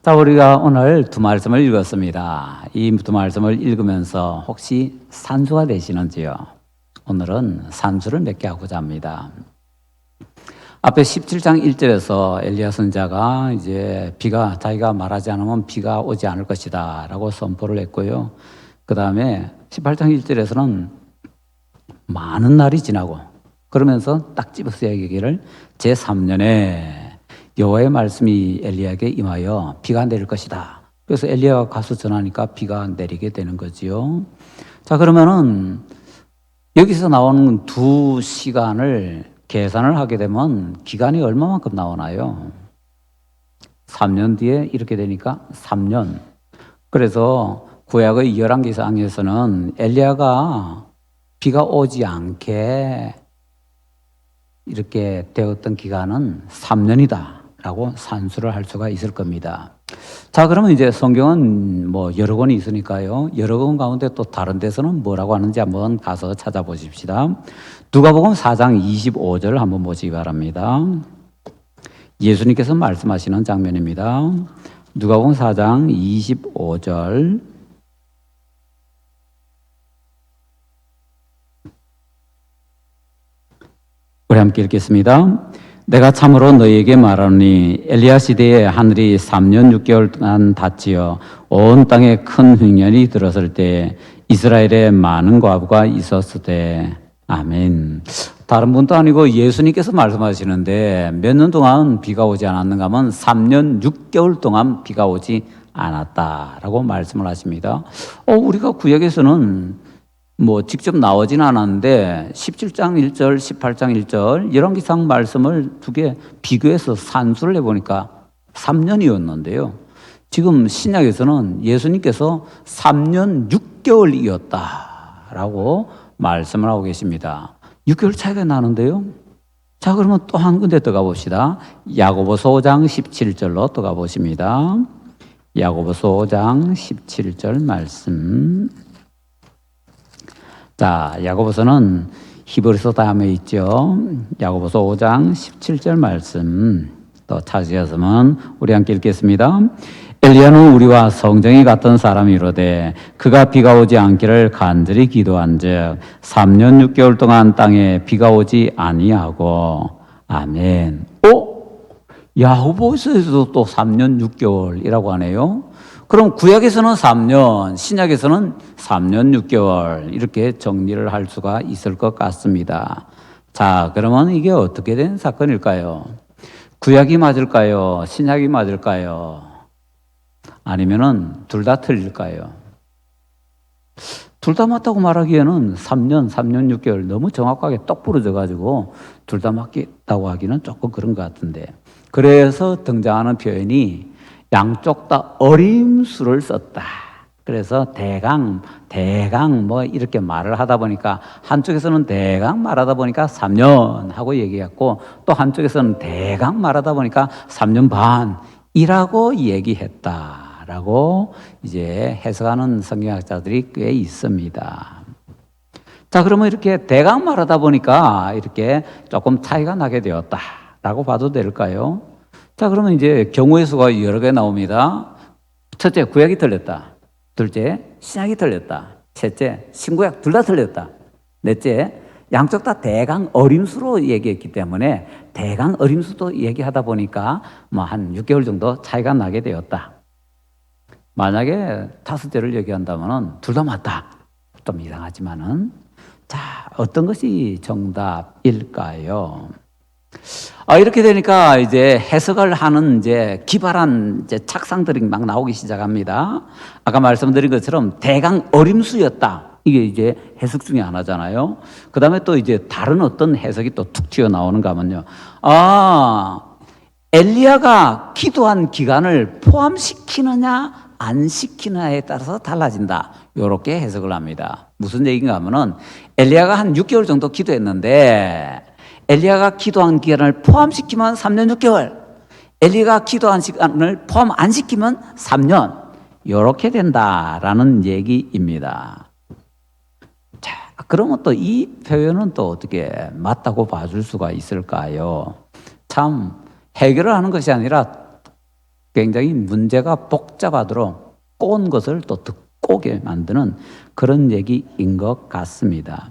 자, 우리가 오늘 두 말씀을 읽었습니다. 이 두 말씀을 읽으면서 혹시 산수가 되시는지요? 오늘은 산수를 맺게 하고자 합니다. 앞에 17장 1절에서 엘리야 선지자가 이제 자기가 말하지 않으면 비가 오지 않을 것이다 라고 선포를 했고요. 그 다음에 18장 1절에서는 많은 날이 지나고 그러면서 딱 집어서 얘기하기를 제3년에 여호와의 말씀이 엘리야에게 임하여 비가 내릴 것이다. 그래서 엘리야가 가서 전하니까 비가 내리게 되는 거지요. 자, 그러면은 여기서 나오는 두 시간을 계산을 하게 되면 기간이 얼마만큼 나오나요? 3년 뒤에 이렇게 되니까 3년. 그래서 구약의 열왕기상에서는 엘리야가 비가 오지 않게 이렇게 되었던 기간은 3년이다 라고 산수를 할 수가 있을 겁니다. 자, 그러면 이제 성경은 뭐 여러 권이 있으니까요. 여러 권 가운데 또 다른 데서는 뭐라고 하는지 한번 가서 찾아보십시다. 누가복음 4장 25절을 한번 보시기 바랍니다. 예수님께서 말씀하시는 장면입니다. 누가복음 4장 25절. 우리 함께 읽겠습니다. 내가 참으로 너희에게 말하노니 엘리야 시대에 하늘이 3년 6개월 동안 닫히어 온 땅에 큰 흉년이 들었을 때 이스라엘에 많은 과부가 있었으되. 아멘. 다른 분도 아니고 예수님께서 말씀하시는데 몇 년 동안 비가 오지 않았는가 하면 3년 6개월 동안 비가 오지 않았다라고 말씀을 하십니다. 우리가 구약에서는 뭐 직접 나오진 않았는데 17장 1절, 18장 1절 열왕기상 말씀을 두 개 비교해서 산수를 해보니까 3년이었는데요. 지금 신약에서는 예수님께서 3년 6개월이었다라고 말씀을 하고 계십니다. 6개월 차이가 나는데요. 자, 그러면 또 한 군데 더 가봅시다. 야고보서 5장 17절로 또 가보십니다. 야고보서 5장 17절 말씀. 자, 야고보서는 히브리서 다음에 있죠. 야고보서 5장 17절 말씀 또 찾으셨으면 우리 함께 읽겠습니다. 엘리야는 우리와 성정이 같은 사람이로되 그가 비가 오지 않기를 간절히 기도한즉 3년 6개월 동안 땅에 비가 오지 아니하고. 아멘. 야고보서에서도 또 3년 6개월이라고 하네요. 그럼 구약에서는 3년, 신약에서는 3년 6개월 이렇게 정리를 할 수가 있을 것 같습니다. 자, 그러면 이게 어떻게 된 사건일까요? 구약이 맞을까요? 신약이 맞을까요? 아니면은 둘 다 틀릴까요? 둘 다 맞다고 말하기에는 3년 6개월 너무 정확하게 똑 부러져가지고 둘 다 맞겠다고 하기는 조금 그런 것 같은데, 그래서 등장하는 표현이 양쪽 다 어림수를 썼다. 그래서 대강 뭐 이렇게 말을 하다 보니까 한쪽에서는 대강 말하다 보니까 3년 하고 얘기했고 또 한쪽에서는 대강 말하다 보니까 3년 반이라고 얘기했다라고 이제 해석하는 성경학자들이 꽤 있습니다. 자, 그러면 이렇게 대강 말하다 보니까 이렇게 조금 차이가 나게 되었다라고 봐도 될까요? 자, 그러면 이제 경우의 수가 여러 개 나옵니다. 첫째, 구약이 틀렸다. 둘째, 신약이 틀렸다. 셋째, 신구약 둘 다 틀렸다. 넷째, 양쪽 다 대강 어림수로 얘기했기 때문에 대강 어림수도 얘기하다 보니까 뭐 한 6개월 정도 차이가 나게 되었다. 만약에 다섯째를 얘기한다면 둘 다 맞다. 좀 이상하지만은. 자, 어떤 것이 정답일까요? 이렇게 되니까 이제 해석을 하는 이제 기발한 이제 착상들이 막 나오기 시작합니다. 아까 말씀드린 것처럼 대강 어림수였다. 이게 이제 해석 중에 하나잖아요. 그 다음에 또 이제 다른 어떤 해석이 또 툭 튀어나오는가 하면요. 엘리야가 기도한 기간을 포함시키느냐 안 시키느냐에 따라서 달라진다. 이렇게 해석을 합니다. 무슨 얘기인가 하면은 엘리야가 한 6개월 정도 기도했는데 엘리야가 기도한 기간을 포함시키면 3년 6개월, 엘리야가 기도한 시간을 포함 안 시키면 3년, 이렇게 된다라는 얘기입니다. 자, 그러면 또 이 표현은 또 어떻게 맞다고 봐줄 수가 있을까요? 참 해결을 하는 것이 아니라 굉장히 문제가 복잡하도록 꼬은 것을 또 듣고게 만드는 그런 얘기인 것 같습니다.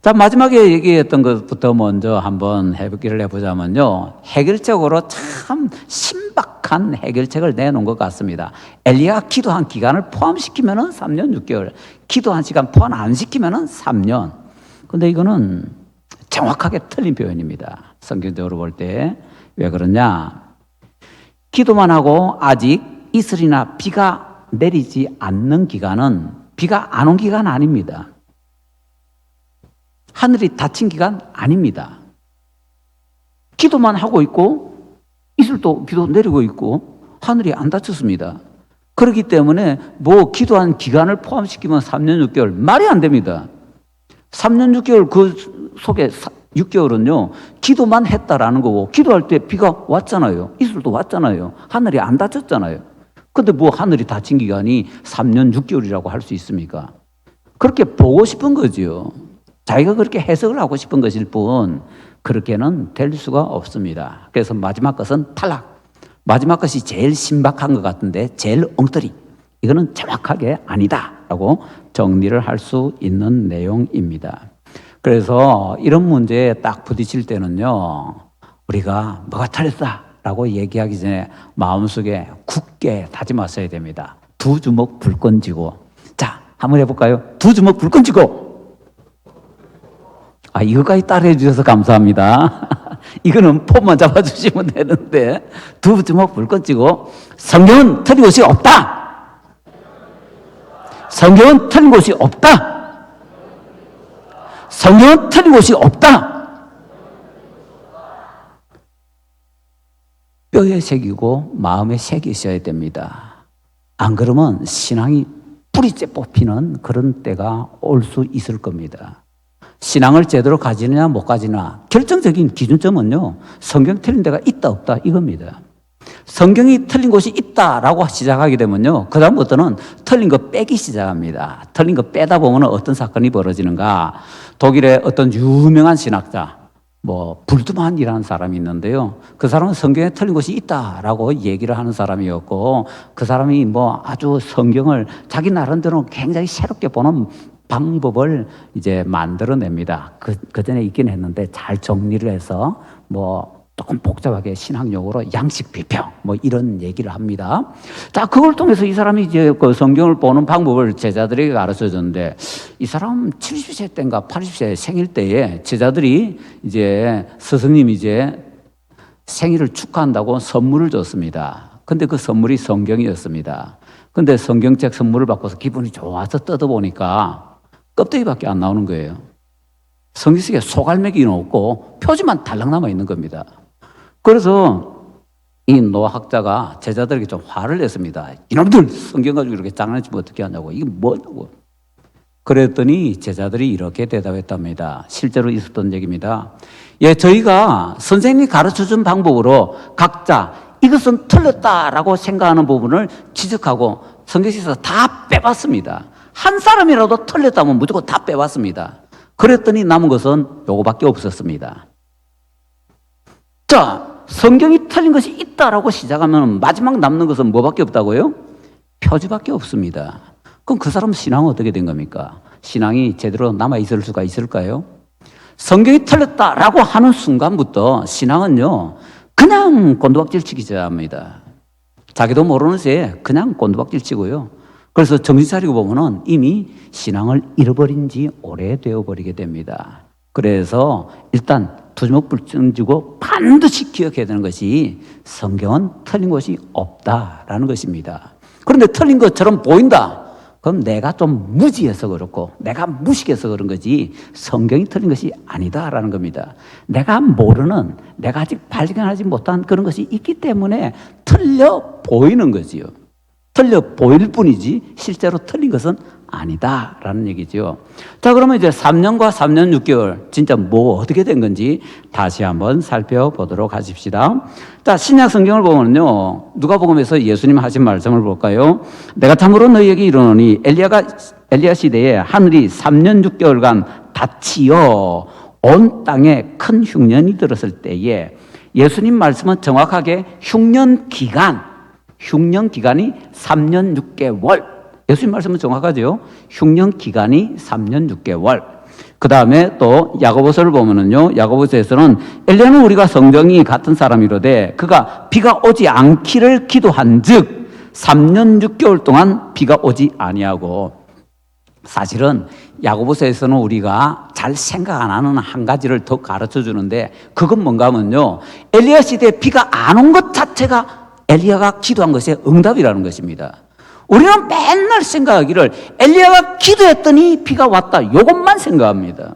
자, 마지막에 얘기했던 것부터 먼저 한번 해보기를 해보자면요. 해결책으로 참 신박한 해결책을 내놓은 것 같습니다. 엘리야가 기도한 기간을 포함시키면은 3년 6개월, 기도한 시간 포함 안 시키면은 3년. 근데 이거는 정확하게 틀린 표현입니다. 성경적으로 볼 때. 왜 그러냐? 기도만 하고 아직 이슬이나 비가 내리지 않는 기간은 비가 안 온 기간 아닙니다. 하늘이 닫힌 기간 아닙니다. 기도만 하고 있고 이슬도 비도 내리고 있고 하늘이 안 닫혔습니다. 그렇기 때문에 뭐 기도한 기간을 포함시키면 3년 6개월 말이 안 됩니다. 3년 6개월 그 속에 6개월은요 기도만 했다라는 거고, 기도할 때 비가 왔잖아요. 이슬도 왔잖아요. 하늘이 안 닫혔잖아요. 근데 뭐 하늘이 닫힌 기간이 3년 6개월이라고 할 수 있습니까? 그렇게 보고 싶은 거죠. 자기가 그렇게 해석을 하고 싶은 것일 뿐 그렇게는 될 수가 없습니다. 그래서 마지막 것은 탈락. 마지막 것이 제일 신박한 것 같은데 제일 엉터리. 이거는 정확하게 아니다라고 정리를 할 수 있는 내용입니다. 그래서 이런 문제에 딱 부딪힐 때는요, 우리가 뭐가 틀렸다라고 얘기하기 전에 마음속에 굳게 다짐하셔야 됩니다. 두 주먹 불끈 쥐고. 자, 한번 해볼까요? 두 주먹 불끈 쥐고. 이거까지 따라해 주셔서 감사합니다. 이거는 폼만 잡아주시면 되는데, 두 주먹 불끈 쥐고, 성경은 틀린 곳이 없다. 성경은 틀린 곳이 없다. 성경은 틀린 곳이 없다. 뼈에 새기고 마음에 새기셔야 됩니다. 안 그러면 신앙이 뿌리째 뽑히는 그런 때가 올 수 있을 겁니다. 신앙을 제대로 가지느냐 못 가지느냐 결정적인 기준점은요, 성경 틀린 데가 있다 없다 이겁니다. 성경이 틀린 곳이 있다라고 시작하게 되면요, 그 다음부터는 틀린 거 빼기 시작합니다. 틀린 거 빼다 보면 어떤 사건이 벌어지는가. 독일의 어떤 유명한 신학자, 불트만이라는 사람이 있는데요, 그 사람은 성경에 틀린 곳이 있다라고 얘기를 하는 사람이었고, 그 사람이 아주 성경을 자기 나름대로 굉장히 새롭게 보는 방법을 이제 만들어냅니다. 그 전에 있긴 했는데 잘 정리를 해서 조금 복잡하게 신학용어로 양식 비평 이런 얘기를 합니다. 자, 그걸 통해서 이 사람이 이제 그 성경을 보는 방법을 제자들에게 가르쳐 줬는데, 이 사람 70세 때인가 80세 생일 때에 제자들이 이제 스승님이 이제 생일을 축하한다고 선물을 줬습니다. 근데 그 선물이 성경이었습니다. 근데 성경책 선물을 받고서 기분이 좋아서 뜯어보니까 껍데기밖에 안 나오는 거예요. 성경 속에 소갈매기는 없고 표지만 달랑 남아 있는 겁니다. 그래서 이 노학자가 제자들에게 좀 화를 냈습니다. 이놈들 성경 가지고 이렇게 장난치면 어떻게 하냐고. 이게 뭐냐고. 그랬더니 제자들이 이렇게 대답했답니다. 실제로 있었던 얘기입니다. 예, 저희가 선생님이 가르쳐준 방법으로 각자 이것은 틀렸다라고 생각하는 부분을 지적하고 성경에서 다 빼봤습니다. 한 사람이라도 틀렸다면 무조건 다 빼봤습니다. 그랬더니 남은 것은 요거밖에 없었습니다. 자, 성경이 틀린 것이 있다라고 시작하면 마지막 남는 것은 뭐밖에 없다고요? 표지밖에 없습니다. 그럼 그 사람 신앙은 어떻게 된 겁니까? 신앙이 제대로 남아있을 수가 있을까요? 성경이 틀렸다라고 하는 순간부터 신앙은요, 그냥 곤두박질 치기 시작합니다. 자기도 모르는 새에 그냥 곤두박질 치고요. 그래서 정신 차리고 보면은 이미 신앙을 잃어버린 지 오래되어 버리게 됩니다. 그래서 일단 두 주먹 불끈 쥐고 반드시 기억해야 되는 것이 성경은 틀린 것이 없다라는 것입니다. 그런데 틀린 것처럼 보인다. 그럼 내가 좀 무지해서 그렇고 내가 무식해서 그런 거지 성경이 틀린 것이 아니다라는 겁니다. 내가 모르는, 내가 아직 발견하지 못한 그런 것이 있기 때문에 틀려 보이는 거지요. 틀려 보일 뿐이지 실제로 틀린 것은 아니다라는 얘기죠. 자, 그러면 이제 3년과 3년 6개월 진짜 어떻게 된 건지 다시 한번 살펴보도록 하십시다. 자, 신약 성경을 보면요, 누가복음에서 예수님 하신 말씀을 볼까요? 내가 참으로 너희에게 이르노니 엘리야 시대에 하늘이 3년 6개월간 닫히어 온 땅에 큰 흉년이 들었을 때에, 예수님 말씀은 정확하게 흉년 기간, 흉년 기간이 3년 6개월. 예수님 말씀은 정확하죠. 흉년 기간이 3년 6개월. 그 다음에 또 야고보서를 보면은요, 야고보서에서는 엘리야는 우리가 성정이 같은 사람이로되 그가 비가 오지 않기를 기도한즉 3년 6개월 동안 비가 오지 아니하고. 사실은 야고보서에서는 우리가 잘 생각 안 하는 한 가지를 더 가르쳐 주는데, 그건 뭔가 하면요, 엘리야 시대에 비가 안 온 것 자체가 엘리야가 기도한 것의 응답이라는 것입니다. 우리는 맨날 생각하기를 엘리야가 기도했더니 비가 왔다, 이것만 생각합니다.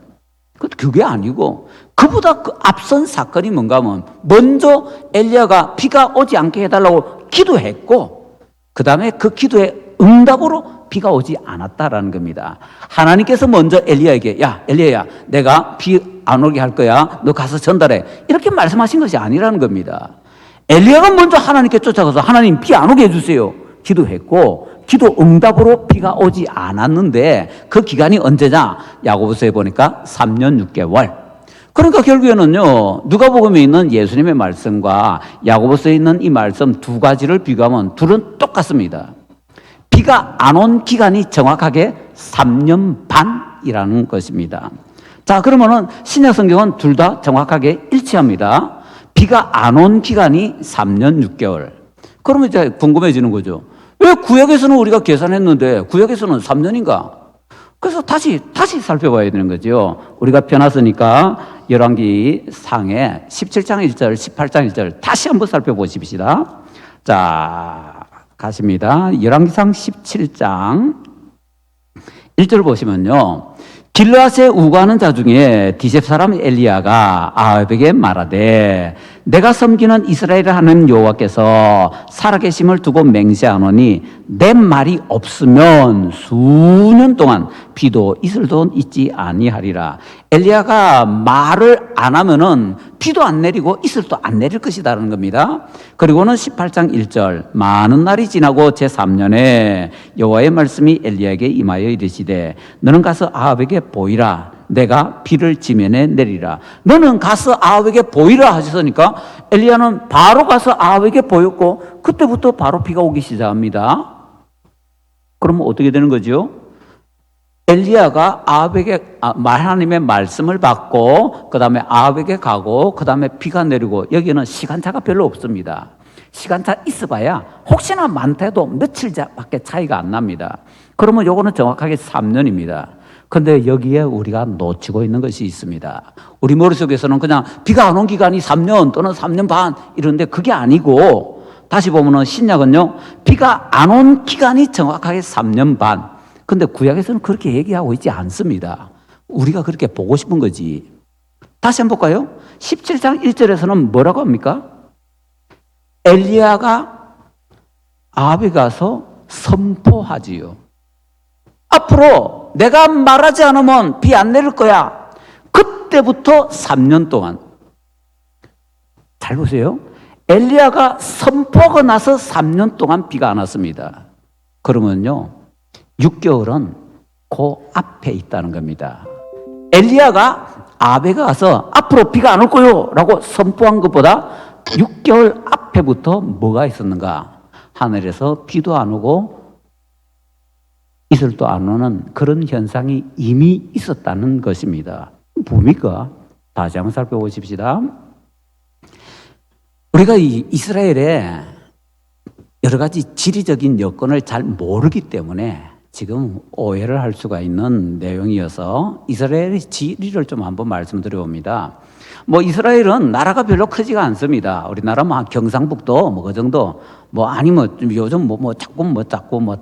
그게 아니고 그보다 그 앞선 사건이 뭔가 하면 먼저 엘리야가 비가 오지 않게 해달라고 기도했고, 그 다음에 그 기도의 응답으로 비가 오지 않았다라는 겁니다. 하나님께서 먼저 엘리야에게, 야 엘리야야, 내가 비 안 오게 할 거야, 너 가서 전달해, 이렇게 말씀하신 것이 아니라는 겁니다. 엘리야가 먼저 하나님께 쫓아가서 하나님 비 안 오게 해주세요 기도했고, 기도 응답으로 비가 오지 않았는데 그 기간이 언제냐? 야고보서에 보니까 3년 6개월. 그러니까 결국에는요, 누가복음에 있는 예수님의 말씀과 야고보서에 있는 이 말씀 두 가지를 비교하면 둘은 똑같습니다. 비가 안 온 기간이 정확하게 3년 반이라는 것입니다. 자, 그러면은 신약 성경은 둘 다 정확하게 일치합니다. 비가 안 온 기간이 3년 6개월. 그러면 이제 궁금해지는 거죠. 왜 구약에서는 우리가 계산했는데 구약에서는 3년인가? 그래서 다시 살펴봐야 되는 거죠. 우리가 펴놨으니까 열왕기 상에 17장 1절, 18장 1절 다시 한번 살펴보십시다. 자, 가십니다. 열왕기상 17장 1절 보시면요, 길르앗에 우거하는 자 중에 디셉 사람 엘리야가 아합에게 말하되 내가 섬기는 이스라엘의 하나님 여호와께서 살아계심을 두고 맹세하노니 내 말이 없으면 수년 동안 비도 이슬도 있지 아니하리라. 엘리야가 말을 안 하면은 비도 안 내리고 이슬도 안 내릴 것이다라는 겁니다. 그리고는 18장 1절, 많은 날이 지나고 제3년에 여호와의 말씀이 엘리야에게 임하여 이르시되 너는 가서 아합에게 보이라. 내가 비를 지면에 내리라. 너는 가서 아합에게 보이라 하셨으니까 엘리야는 바로 가서 아합에게 보였고 그때부터 바로 비가 오기 시작합니다. 그러면 어떻게 되는 거죠? 엘리야가 아합에게 하나님의 말씀을 받고 그 다음에 아합에게 가고 그 다음에 비가 내리고, 여기는 시간차가 별로 없습니다. 시간차 있어봐야 혹시나 많다해도 며칠밖에 차이가 안 납니다. 그러면 요거는 정확하게 3년입니다. 근데 여기에 우리가 놓치고 있는 것이 있습니다. 우리 머릿속에서는 그냥 비가 안 온 기간이 3년 또는 3년 반 이런데 그게 아니고, 다시 보면은 신약은요, 비가 안 온 기간이 정확하게 3년 반. 근데 구약에서는 그렇게 얘기하고 있지 않습니다. 우리가 그렇게 보고 싶은 거지. 다시 한번 볼까요? 17장 1절에서는 뭐라고 합니까? 엘리야가 아합에 가서 선포하지요. 앞으로 내가 말하지 않으면 비 안 내릴 거야. 그때부터 3년 동안. 잘 보세요. 엘리야가 선포하고 나서 3년 동안 비가 안 왔습니다. 그러면요, 6개월은 그 앞에 있다는 겁니다. 엘리야가 아합에 가서 앞으로 비가 안 올 거요 라고 선포한 것보다 6개월 앞에부터 뭐가 있었는가? 하늘에서 비도 안 오고 이슬도 안 오는 그런 현상이 이미 있었다는 것입니다. 뭡니까? 다시 한번 살펴보십시다. 우리가 이스라엘의 여러 가지 지리적인 여건을 잘 모르기 때문에 지금 오해를 할 수가 있는 내용이어서 이스라엘의 지리를 좀 한번 말씀드려 봅니다. 뭐 이스라엘은 나라가 별로 크지가 않습니다. 우리나라 뭐 경상북도 뭐 그 정도, 뭐 아니면 요즘 뭐 자꾸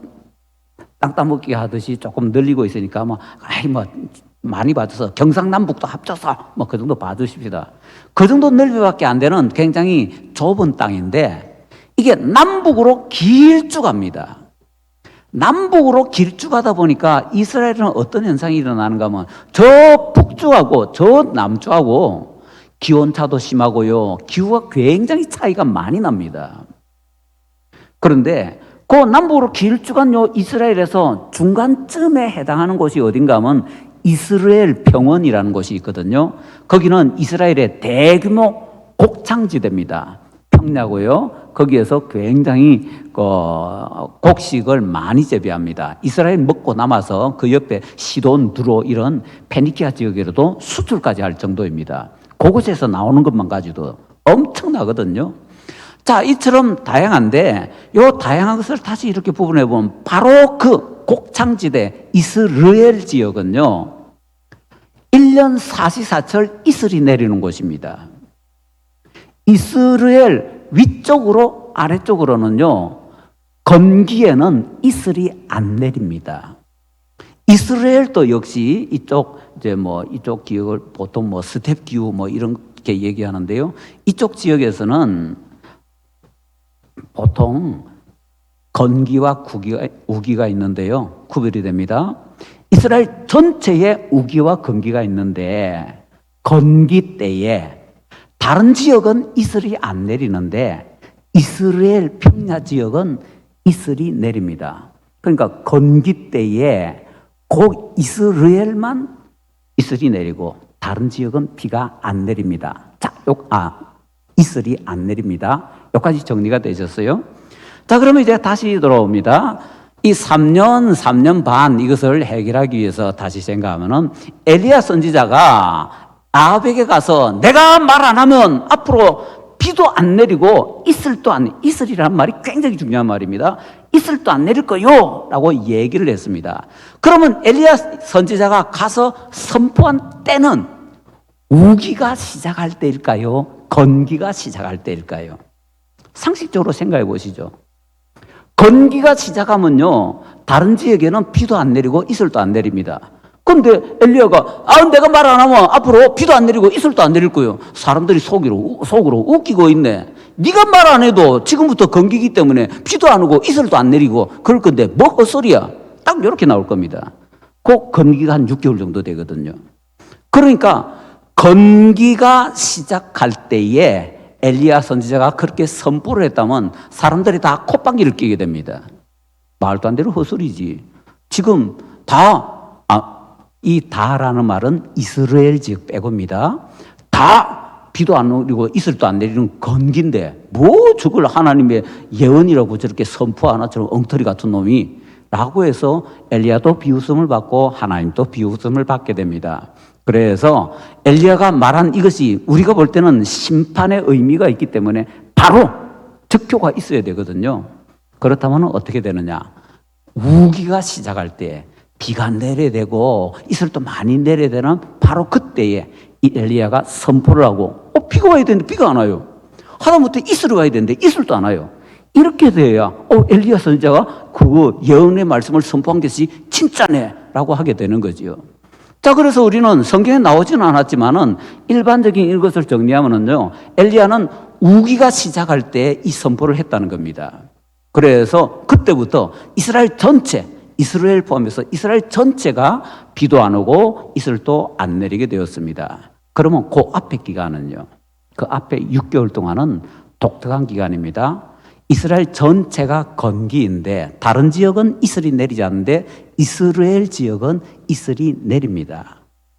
땅 따먹기 하듯이 조금 늘리고 있으니까 뭐 많이 봐줘서 경상남북도 합쳐서 뭐 그 정도 봐주십시다. 그 정도 넓이밖에 안 되는 굉장히 좁은 땅인데 이게 남북으로 길쭉합니다. 남북으로 길쭉하다 보니까 이스라엘은 어떤 현상이 일어나는가 하면 저 북쪽하고 저 남쪽하고 기온차도 심하고요, 기후가 굉장히 차이가 많이 납니다. 그런데 그 남북으로 길쭉한 요 이스라엘에서 중간쯤에 해당하는 곳이 어딘가 하면 이스라엘 평원이라는 곳이 있거든요. 거기는 이스라엘의 대규모 곡창지대입니다. 평야고요, 거기에서 굉장히 곡식을 많이 재배합니다. 이스라엘 먹고 남아서 그 옆에 시돈, 두로 이런 페니키아 지역에도 수출까지 할 정도입니다. 그곳에서 나오는 것만 가지고도 엄청나거든요. 자, 이처럼 다양한데 요 다양한 것을 다시 이렇게 부분해 보면 바로 그 곡창지대 이스라엘 지역은요 1년 사시사철 이슬이 내리는 곳입니다. 이스라엘 위쪽으로 아래쪽으로는요 건기에는 이슬이 안 내립니다. 이스라엘도 역시 이쪽 이쪽 지역을 보통 스텝 기후 이렇게 얘기하는데요. 이쪽 지역에서는 보통 건기와 우기가 있는데요. 구별이 됩니다. 이스라엘 전체에 우기와 건기가 있는데 건기 때에 다른 지역은 이슬이 안 내리는데 이스라엘 평야 지역은 이슬이 내립니다. 그러니까 건기 때에 곧 이스라엘만 이슬이 내리고 다른 지역은 비가 안 내립니다. 이슬이 안 내립니다. 여기까지 정리가 되셨어요? 자, 그러면 이제 다시 돌아옵니다. 이 3년 반 이것을 해결하기 위해서 다시 생각하면은 엘리야 선지자가 아합에게 가서 내가 말 안 하면 앞으로 비도 안 내리고 이슬이라는 말이 굉장히 중요한 말입니다. 이슬도 안 내릴 거요 라고 얘기를 했습니다. 그러면 엘리야 선지자가 가서 선포한 때는 우기가 시작할 때일까요? 건기가 시작할 때일까요? 상식적으로 생각해 보시죠. 건기가 시작하면요 다른 지역에는 비도 안 내리고 이슬도 안 내립니다. 근데 엘리야가 내가 말 안 하면 앞으로 비도 안 내리고 이슬도 안 내릴 거예요. 사람들이 속으로 웃기고 있네. 네가 말 안 해도 지금부터 건기기 때문에 비도 안 오고 이슬도 안 내리고 그럴 건데 뭐 헛소리야. 딱 이렇게 나올 겁니다. 그 건기가 한 6개월 정도 되거든요. 그러니까 건기가 시작할 때에 엘리야 선지자가 그렇게 선포를 했다면 사람들이 다 콧방귀를 끼게 됩니다. 말도 안 되는 헛소리지. 지금 이 다라는 말은 이스라엘 지역 빼고입니다. 다 비도 안 내리고 이슬도 안 내리는 건기인데 저걸 하나님의 예언이라고 저렇게 선포하나 저런 엉터리 같은 놈이 라고 해서 엘리야도 비웃음을 받고 하나님도 비웃음을 받게 됩니다. 그래서 엘리야가 말한 이것이 우리가 볼 때는 심판의 의미가 있기 때문에 바로 적효가 있어야 되거든요. 그렇다면 어떻게 되느냐? 우기가 시작할 때 비가 내려야 되고 이슬도 많이 내려야 되는 바로 그때에 이 엘리야가 선포를 하고 비가 와야 되는데 비가 안 와요. 하다못해 이슬이 와야 되는데 이슬도 안 와요. 이렇게 돼야 엘리야 선지자가 그 예언의 말씀을 선포한 것이 진짜네 라고 하게 되는 거죠. 자, 그래서 우리는 성경에 나오지는 않았지만은 일반적인 이것을 정리하면은요, 엘리야는 우기가 시작할 때 이 선포를 했다는 겁니다. 그래서 그때부터 이스라엘 포함해서 이스라엘 전체가 비도 안 오고 이슬도 안 내리게 되었습니다. 그러면 그 앞에 기간은요, 그 앞에 6개월 동안은 독특한 기간입니다. 이스라엘 전체가 건기인데 다른 지역은 이슬이 내리지 않는데 이스라엘 지역은 이슬이 내립니다.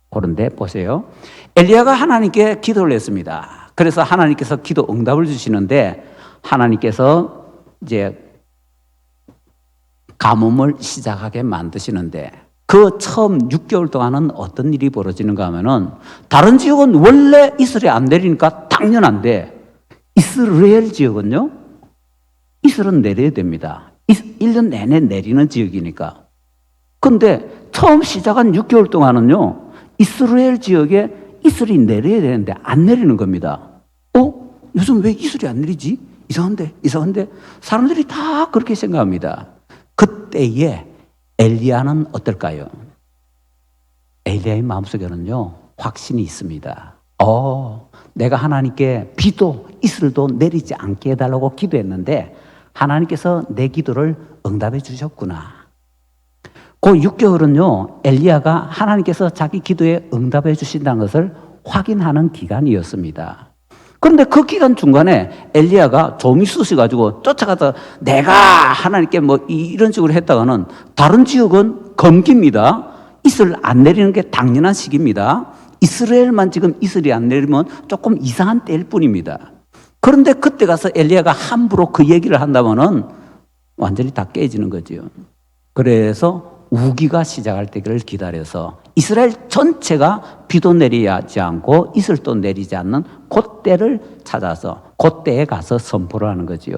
그런데 보세요. 엘리야가 하나님께 기도를 했습니다. 그래서 하나님께서 기도 응답을 주시는데 하나님께서 이제 가뭄을 시작하게 만드시는데 그 처음 6개월 동안은 어떤 일이 벌어지는가 하면은 다른 지역은 원래 이슬이 안 내리니까 당연한데 이스라엘 지역은요 이슬은 내려야 됩니다. 1년 내내 내리는 지역이니까. 근데 처음 시작한 6개월 동안은요 이스라엘 지역에 이슬이 내려야 되는데 안 내리는 겁니다. 요즘 왜 이슬이 안 내리지? 이상한데 사람들이 다 그렇게 생각합니다. 그때에 엘리야는 어떨까요? 엘리야의 마음속에는요 확신이 있습니다. 내가 하나님께 비도 이슬도 내리지 않게 해달라고 기도했는데 하나님께서 내 기도를 응답해 주셨구나. 그 6개월은요 엘리야가 하나님께서 자기 기도에 응답해 주신다는 것을 확인하는 기간이었습니다. 그런데 그 기간 중간에 엘리야가 좀이 쑤셔가지고 쫓아가서 내가 하나님께 이런 식으로 했다가는 다른 지역은 건기입니다. 이슬 안 내리는 게 당연한 시기입니다. 이스라엘만 지금 이슬이 안 내리면 조금 이상한 때일 뿐입니다. 그런데 그때 가서 엘리야가 함부로 그 얘기를 한다면은 완전히 다 깨지는 거죠. 그래서 우기가 시작할 때를 기다려서 이스라엘 전체가 비도 내리지 않고 이슬도 내리지 않는 그때를 찾아서 그때에 가서 선포를 하는 거지요.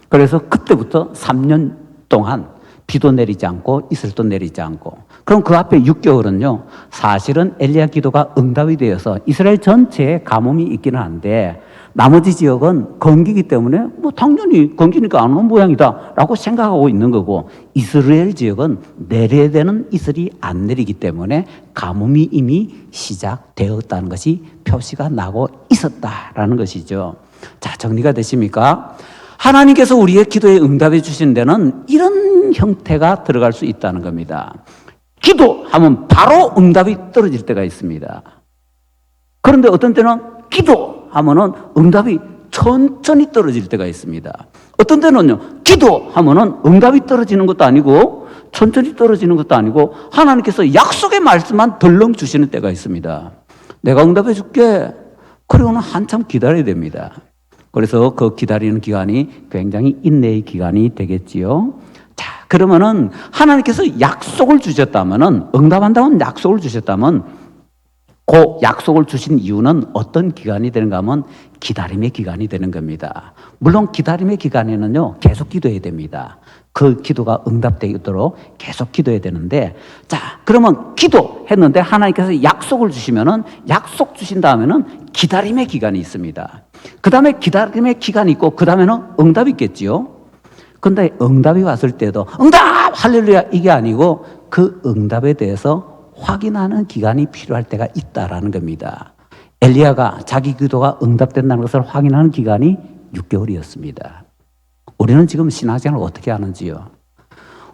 그래서 그때부터 3년 동안 비도 내리지 않고 이슬도 내리지 않고, 그럼 그 앞에 6개월은요 사실은 엘리야 기도가 응답이 되어서 이스라엘 전체에 가뭄이 있기는 한데 나머지 지역은 건기기 때문에 뭐 당연히 건기니까 안 오는 모양이다 라고 생각하고 있는 거고, 이스라엘 지역은 내려야 되는 이슬이 안 내리기 때문에 가뭄이 이미 시작되었다는 것이 표시가 나고 있었다라는 것이죠. 자, 정리가 되십니까? 하나님께서 우리의 기도에 응답해 주신 데는 이런 형태가 들어갈 수 있다는 겁니다. 기도하면 바로 응답이 떨어질 때가 있습니다. 그런데 어떤 때는 기도하면은 응답이 천천히 떨어질 때가 있습니다. 어떤 때는요, 기도하면은 응답이 떨어지는 것도 아니고 천천히 떨어지는 것도 아니고 하나님께서 약속의 말씀만 덜렁 주시는 때가 있습니다. 내가 응답해 줄게. 그러고는 한참 기다려야 됩니다. 그래서 그 기다리는 기간이 굉장히 인내의 기간이 되겠지요. 자, 그러면은 하나님께서 약속을 주셨다면은, 응답한다면 약속을 주셨다면 그 약속을 주신 이유는 어떤 기간이 되는가 하면 기다림의 기간이 되는 겁니다. 물론 기다림의 기간에는요 계속 기도해야 됩니다. 그 기도가 응답되도록 계속 기도해야 되는데, 자, 그러면 기도했는데 하나님께서 약속을 주시면은, 약속 주신 다음에는 기다림의 기간이 있습니다. 그 다음에 기다림의 기간이 있고 그 다음에는 응답이 있겠지요. 그런데 응답이 왔을 때도 응답! 할렐루야! 이게 아니고 그 응답에 대해서 확인하는 기간이 필요할 때가 있다라는 겁니다. 엘리야가 자기 기도가 응답된다는 것을 확인하는 기간이 6개월이었습니다. 우리는 지금 신앙생활을 어떻게 하는지요?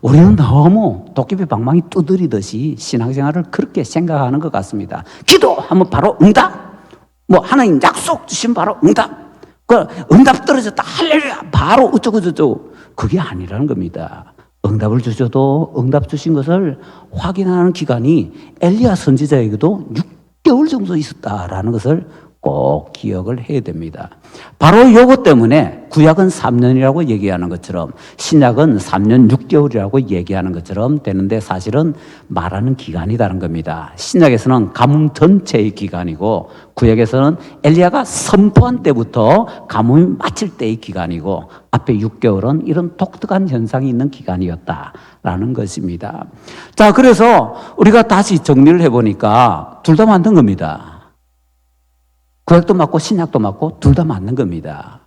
우리는 너무 도깨비 방망이 두드리듯이 신앙생활을 그렇게 생각하는 것 같습니다. 기도하면 바로 응답! 뭐 하나님 약속 주신 바로 응답! 그 응답 떨어졌다 할렐루야! 바로 어쩌고저쩌고. 그게 아니라는 겁니다. 응답을 주셔도 응답 주신 것을 확인하는 기간이 엘리야 선지자에게도 6개월 정도 있었다라는 것을 꼭 기억을 해야 됩니다. 바로 이것 때문에 구약은 3년이라고 얘기하는 것처럼 신약은 3년 6개월이라고 얘기하는 것처럼 되는데 사실은 말하는 기간이 다른 겁니다. 신약에서는 가뭄 전체의 기간이고 구약에서는 엘리야가 선포한 때부터 가뭄이 마칠 때의 기간이고 앞에 6개월은 이런 독특한 현상이 있는 기간이었다라는 것입니다. 자, 그래서 우리가 다시 정리를 해보니까 둘 다 만든 겁니다. 구약도 맞고 신약도 맞고 둘 다 맞는 겁니다.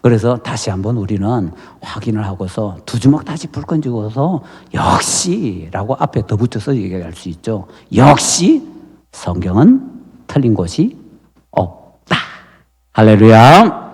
그래서 다시 한번 우리는 확인을 하고서 두 주먹 다시 불끈 쥐고서 역시라고 앞에 더 붙여서 얘기할 수 있죠. 역시 성경은 틀린 곳이 없다. 할렐루야.